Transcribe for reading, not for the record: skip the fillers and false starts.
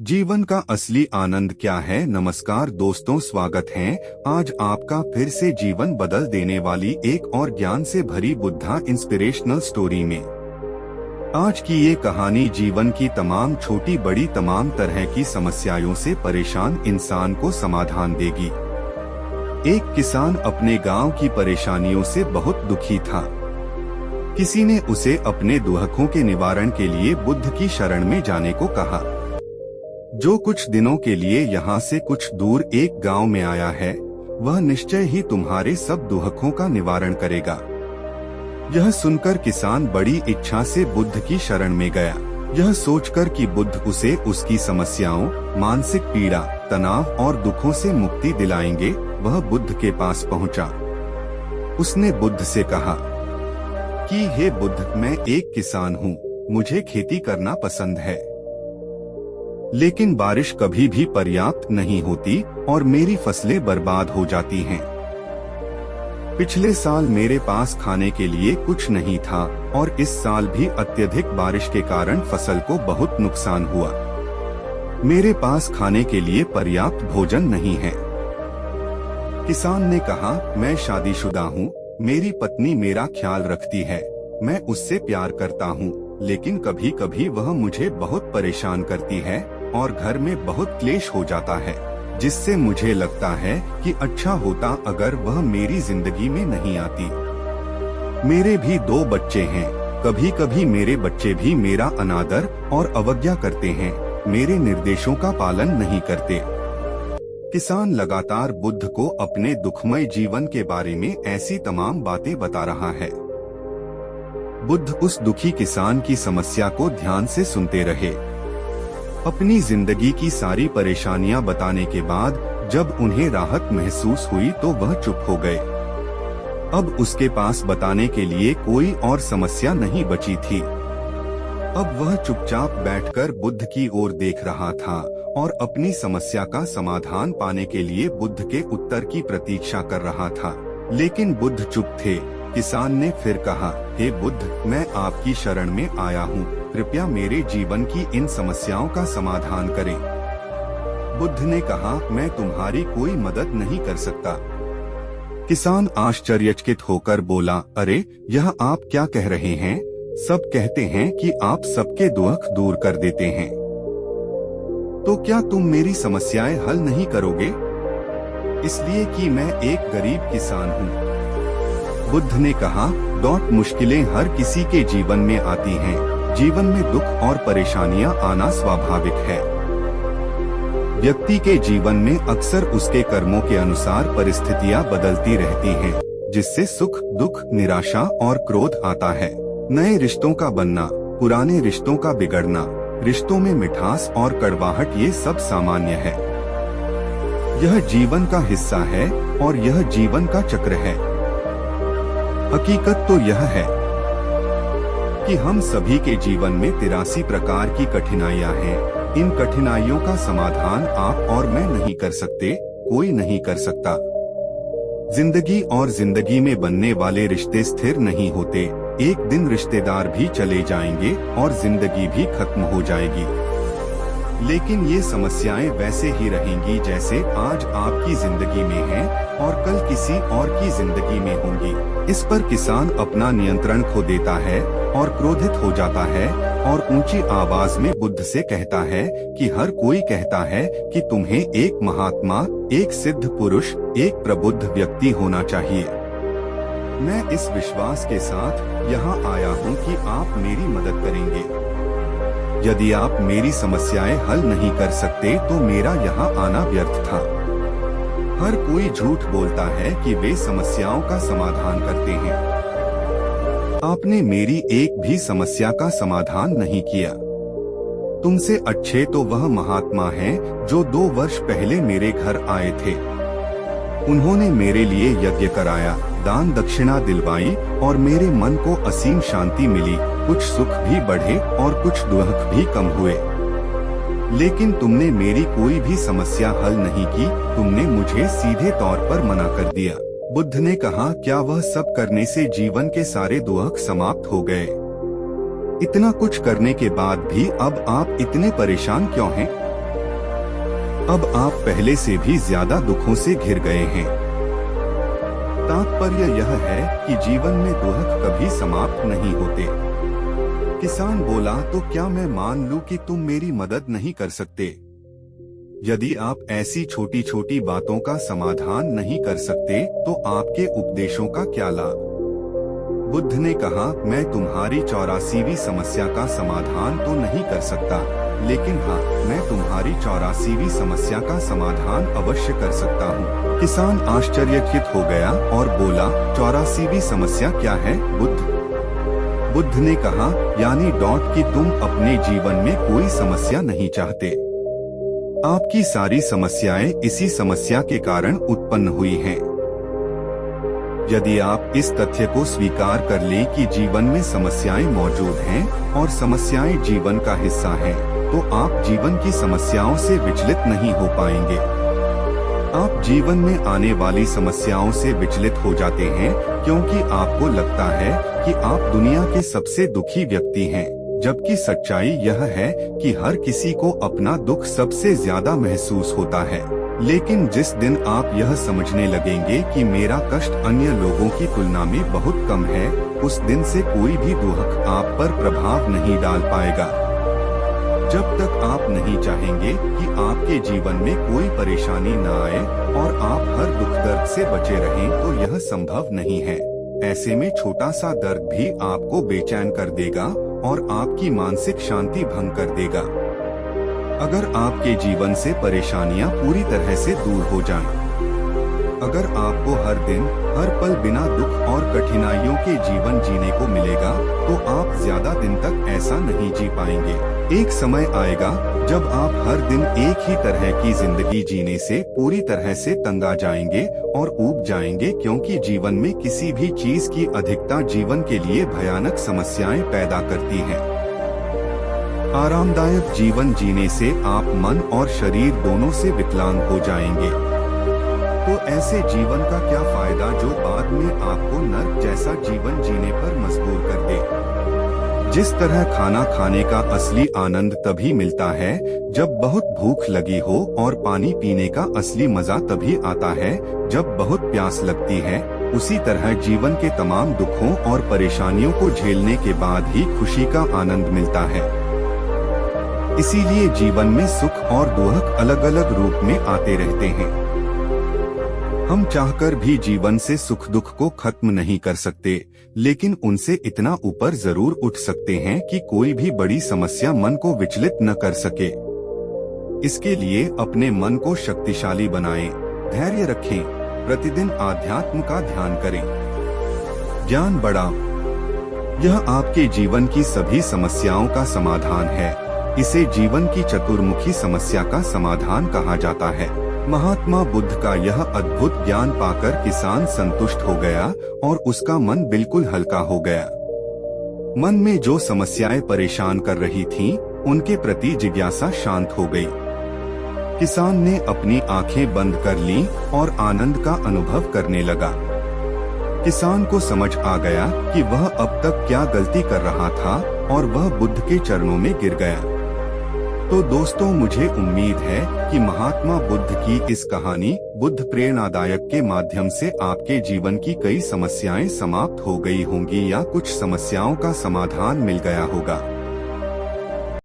जीवन का असली आनंद क्या है। नमस्कार दोस्तों, स्वागत है आज आपका फिर से जीवन बदल देने वाली एक और ज्ञान से भरी बुद्धा इंस्पिरेशनल स्टोरी में। आज की ये कहानी जीवन की तमाम छोटी बड़ी तमाम तरह की समस्याओं से परेशान इंसान को समाधान देगी। एक किसान अपने गांव की परेशानियों से बहुत दुखी था। किसी ने उसे अपने दुखों के निवारण के लिए बुद्ध की शरण में जाने को कहा, जो कुछ दिनों के लिए यहाँ से कुछ दूर एक गांव में आया है, वह निश्चय ही तुम्हारे सब दुखों का निवारण करेगा। यह सुनकर किसान बड़ी इच्छा से बुद्ध की शरण में गया, यह सोचकर कि बुद्ध उसे उसकी समस्याओं, मानसिक पीड़ा, तनाव और दुखों से मुक्ति दिलाएंगे। वह बुद्ध के पास पहुंचा। उसने बुद्ध से कहा कि हे बुद्ध, मैं एक किसान हूँ, मुझे खेती करना पसंद है, लेकिन बारिश कभी भी पर्याप्त नहीं होती और मेरी फसलें बर्बाद हो जाती हैं। पिछले साल मेरे पास खाने के लिए कुछ नहीं था और इस साल भी अत्यधिक बारिश के कारण फसल को बहुत नुकसान हुआ। मेरे पास खाने के लिए पर्याप्त भोजन नहीं है। किसान ने कहा, मैं शादीशुदा हूँ, मेरी पत्नी मेरा ख्याल रखती है, मैं उससे प्यार करता हूँ, लेकिन कभी कभी वह मुझे बहुत परेशान करती है और घर में बहुत क्लेश हो जाता है, जिससे मुझे लगता है कि अच्छा होता अगर वह मेरी जिंदगी में नहीं आती। मेरे भी 2 बच्चे हैं, कभी कभी मेरे बच्चे भी मेरा अनादर और अवज्ञा करते हैं, मेरे निर्देशों का पालन नहीं करते। किसान लगातार बुद्ध को अपने दुखमय जीवन के बारे में ऐसी तमाम बातें बता रहा है। बुद्ध उस दुखी किसान की समस्या को ध्यान से सुनते रहे। अपनी जिंदगी की सारी परेशानियां बताने के बाद जब उन्हें राहत महसूस हुई तो वह चुप हो गए। अब उसके पास बताने के लिए कोई और समस्या नहीं बची थी। अब वह चुपचाप बैठकर बुद्ध की ओर देख रहा था और अपनी समस्या का समाधान पाने के लिए बुद्ध के उत्तर की प्रतीक्षा कर रहा था, लेकिन बुद्ध चुप थे। किसान ने फिर कहा, हे बुद्ध, मैं आपकी शरण में आया हूँ, कृपया मेरे जीवन की इन समस्याओं का समाधान करें। बुद्ध ने कहा, मैं तुम्हारी कोई मदद नहीं कर सकता। किसान आश्चर्यचकित होकर बोला, अरे, यह आप क्या कह रहे हैं? सब कहते हैं कि आप सबके दुख दूर कर देते हैं, तो क्या तुम मेरी समस्याएं हल नहीं करोगे? इसलिए कि मैं एक गरीब किसान हूँ। बुद्ध ने कहा, मुश्किलें हर किसी के जीवन में आती हैं। जीवन में दुख और परेशानियां आना स्वाभाविक है। व्यक्ति के जीवन में अक्सर उसके कर्मों के अनुसार परिस्थितियां बदलती रहती हैं, जिससे सुख, दुख, निराशा और क्रोध आता है। नए रिश्तों का बनना, पुराने रिश्तों का बिगड़ना, रिश्तों में मिठास और कड़वाहट, ये सब सामान्य है। यह जीवन का हिस्सा है और यह जीवन का चक्र है। हकीकत तो यह है कि हम सभी के जीवन में 83 प्रकार की कठिनाइयां हैं। इन कठिनाइयों का समाधान आप और मैं नहीं कर सकते, कोई नहीं कर सकता। जिंदगी और जिंदगी में बनने वाले रिश्ते स्थिर नहीं होते। एक दिन रिश्तेदार भी चले जाएंगे और जिंदगी भी खत्म हो जाएगी, लेकिन ये समस्याएं वैसे ही रहेंगी जैसे आज आपकी जिंदगी में हैं और कल किसी और की जिंदगी में होंगी। इस पर किसान अपना नियंत्रण खो देता है और क्रोधित हो जाता है और ऊंची आवाज में बुद्ध से कहता है कि हर कोई कहता है कि तुम्हें एक महात्मा, एक सिद्ध पुरुष, एक प्रबुद्ध व्यक्ति होना चाहिए। मैं इस विश्वास के साथ यहाँ आया हूँ कि आप मेरी मदद करेंगे। यदि आप मेरी समस्याएं हल नहीं कर सकते तो मेरा यहाँ आना व्यर्थ था। हर कोई झूठ बोलता है कि वे समस्याओं का समाधान करते हैं। आपने मेरी एक भी समस्या का समाधान नहीं किया। तुमसे अच्छे तो वह महात्मा हैं जो 2 वर्ष पहले मेरे घर आए थे। उन्होंने मेरे लिए यज्ञ कराया, दान दक्षिणा दिलवाई और मेरे मन को असीम शांति मिली। कुछ सुख भी बढ़े और कुछ दुख भी कम हुए, लेकिन तुमने मेरी कोई भी समस्या हल नहीं की। तुमने मुझे सीधे तौर पर मना कर दिया। बुद्ध ने कहा, क्या वह सब करने से जीवन के सारे दुख समाप्त हो गए? इतना कुछ करने के बाद भी अब आप इतने परेशान क्यों हैं? अब आप पहले से भी ज्यादा दुखों से घिर गए हैं। तात्पर्य यह है कि जीवन में दुख कभी समाप्त नहीं होते। किसान बोला, तो क्या मैं मान लूं कि तुम मेरी मदद नहीं कर सकते? यदि आप ऐसी छोटी छोटी बातों का समाधान नहीं कर सकते तो आपके उपदेशों का क्या लाभ? बुद्ध ने कहा, मैं तुम्हारी 84वीं समस्या का समाधान तो नहीं कर सकता, लेकिन हाँ, मैं तुम्हारी 84वीं समस्या का समाधान अवश्य कर सकता हूँ। किसान आश्चर्यचकित हो गया और बोला, 84वीं समस्या क्या है बुद्ध ने कहा, यानी कि तुम अपने जीवन में कोई समस्या नहीं चाहते। आपकी सारी समस्याएं इसी समस्या के कारण उत्पन्न हुई हैं। यदि आप इस तथ्य को स्वीकार कर लें कि जीवन में समस्याएं मौजूद हैं और समस्याएं जीवन का हिस्सा हैं, तो आप जीवन की समस्याओं से विचलित नहीं हो पाएंगे। आप जीवन में आने वाली समस्याओं से विचलित हो जाते हैं क्योंकि आपको लगता है कि आप दुनिया के सबसे दुखी व्यक्ति हैं, जबकि सच्चाई यह है कि हर किसी को अपना दुख सबसे ज्यादा महसूस होता है। लेकिन जिस दिन आप यह समझने लगेंगे कि मेरा कष्ट अन्य लोगों की तुलना में बहुत कम है, उस दिन से कोई भी दुख आप पर प्रभाव नहीं डाल पाएगा। जब तक आप नहीं चाहेंगे कि आपके जीवन में कोई परेशानी न आए और आप हर दुख दर्द से बचे रहें, तो यह संभव नहीं है। ऐसे में छोटा सा दर्द भी आपको बेचैन कर देगा और आपकी मानसिक शांति भंग कर देगा। अगर आपके जीवन से परेशानियां पूरी तरह से दूर हो जाएं, अगर आपको हर दिन हर पल बिना दुख और कठिनाइयों के जीवन जीने को मिलेगा, तो आप ज्यादा दिन तक ऐसा नहीं जी पाएंगे। एक समय आएगा जब आप हर दिन एक ही तरह की जिंदगी जीने से पूरी तरह से तंग आ जाएंगे और ऊब जाएंगे, क्योंकि जीवन में किसी भी चीज की अधिकता जीवन के लिए भयानक समस्याएं पैदा करती है। आरामदायक जीवन जीने से आप मन और शरीर दोनों से विकलांग हो जाएंगे। तो ऐसे जीवन का क्या फायदा जो बाद में आपको नर्क जैसा जीवन जीने पर मजबूर कर दे। जिस तरह खाना खाने का असली आनंद तभी मिलता है जब बहुत भूख लगी हो, और पानी पीने का असली मजा तभी आता है जब बहुत प्यास लगती है, उसी तरह जीवन के तमाम दुखों और परेशानियों को झेलने के बाद ही खुशी का आनंद मिलता है। इसीलिए जीवन में सुख और दुख अलग अलग रूप में आते रहते हैं। हम चाहकर भी जीवन से सुख दुख को खत्म नहीं कर सकते, लेकिन उनसे इतना ऊपर जरूर उठ सकते हैं कि कोई भी बड़ी समस्या मन को विचलित न कर सके। इसके लिए अपने मन को शक्तिशाली बनाएं, धैर्य रखें, प्रतिदिन आध्यात्म का ध्यान करें, ज्ञान बढ़ाओ। यह आपके जीवन की सभी समस्याओं का समाधान है। इसे जीवन की चतुर्मुखी समस्या का समाधान कहा जाता है। महात्मा बुद्ध का यह अद्भुत ज्ञान पाकर किसान संतुष्ट हो गया और उसका मन बिल्कुल हल्का हो गया। मन में जो समस्याएं परेशान कर रही थीं, उनके प्रति जिज्ञासा शांत हो गई। किसान ने अपनी आंखें बंद कर लीं और आनंद का अनुभव करने लगा। किसान को समझ आ गया कि वह अब तक क्या गलती कर रहा था और वह बुद्ध के चरणों में गिर गया। तो दोस्तों, मुझे उम्मीद है कि महात्मा बुद्ध की इस कहानी बुद्ध प्रेरणादायक के माध्यम से आपके जीवन की कई समस्याएं समाप्त हो गई होंगी या कुछ समस्याओं का समाधान मिल गया होगा।